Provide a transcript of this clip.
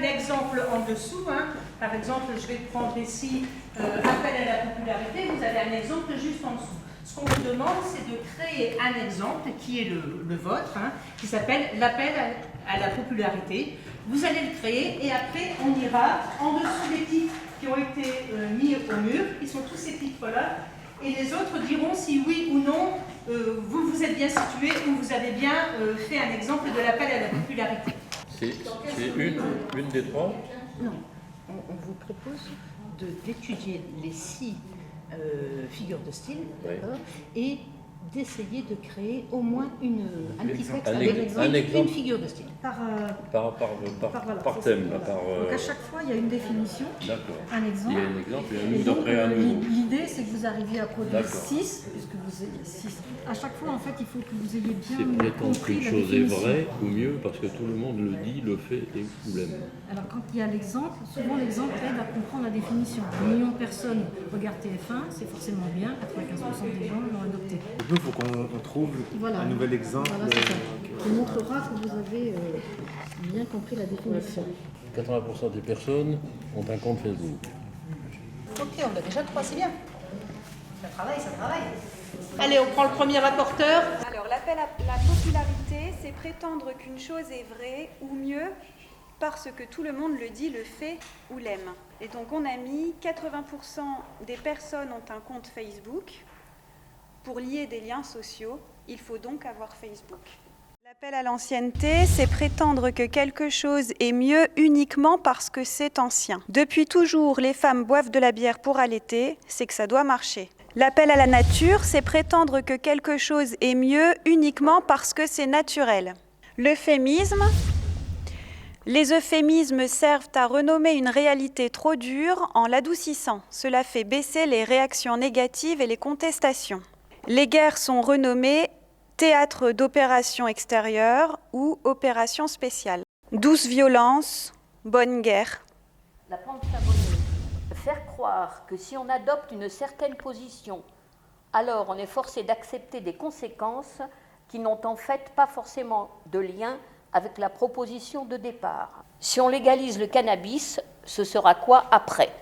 un exemple en dessous. Par exemple, je vais prendre ici appel à la popularité. Vous avez un exemple juste en dessous. Ce qu'on vous demande, c'est de créer un exemple qui est le vôtre, qui s'appelle l'appel à la popularité. Vous allez le créer et après, on ira en dessous des titres qui ont été mis au mur, qui sont tous ces titres-là. Et les autres diront si oui ou non vous vous êtes bien situé ou vous avez bien fait un exemple de l'appel à la popularité. C'est une des trois? Non, on vous propose d'étudier les 6 figures de style, d'accord, et d'essayer de créer au moins un petit texte avec une figure de style. Par thème. Donc à chaque fois, il y a une définition, un exemple. Il y a un exemple et Et donc, un nouveau. l'idée, c'est que vous arriviez à produire 6, puisque vous ayez 6. À chaque fois, en fait, il faut que vous ayez bien C'est prétendre compris qu'une la chose est définition. vraie ou mieux parce que tout le monde le dit, le fait et ou l'aime. Alors quand il y a l'exemple, souvent l'exemple aide à comprendre la définition. 1 million de personnes regardent TF1, c'est forcément bien, 95% des gens l'ont adopté. Nous, il faut qu'on trouve un nouvel exemple. Voilà, c'est ça. Qui montrera que vous avez bien compris la définition. 80% des personnes ont un compte Facebook. Ok, on a déjà 3, c'est bien. Ça travaille. Allez, on prend le premier rapporteur. Alors, l'appel à la popularité, c'est prétendre qu'une chose est vraie ou mieux parce que tout le monde le dit, le fait ou l'aime. Et donc, on a mis 80% des personnes ont un compte Facebook. Pour lier des liens sociaux, il faut donc avoir Facebook. L'appel à l'ancienneté, c'est prétendre que quelque chose est mieux uniquement parce que c'est ancien. Depuis toujours, les femmes boivent de la bière pour allaiter, c'est que ça doit marcher. L'appel à la nature, c'est prétendre que quelque chose est mieux uniquement parce que c'est naturel. L'euphémisme, les euphémismes servent à renommer une réalité trop dure en l'adoucissant. Cela fait baisser les réactions négatives et les contestations. Les guerres sont renommées théâtre d'opérations extérieures ou opérations spéciales. Douce violence, bonne guerre. La pente symbolique. Faire croire que si on adopte une certaine position, alors on est forcé d'accepter des conséquences qui n'ont en fait pas forcément de lien avec la proposition de départ. Si on légalise le cannabis, ce sera quoi après ?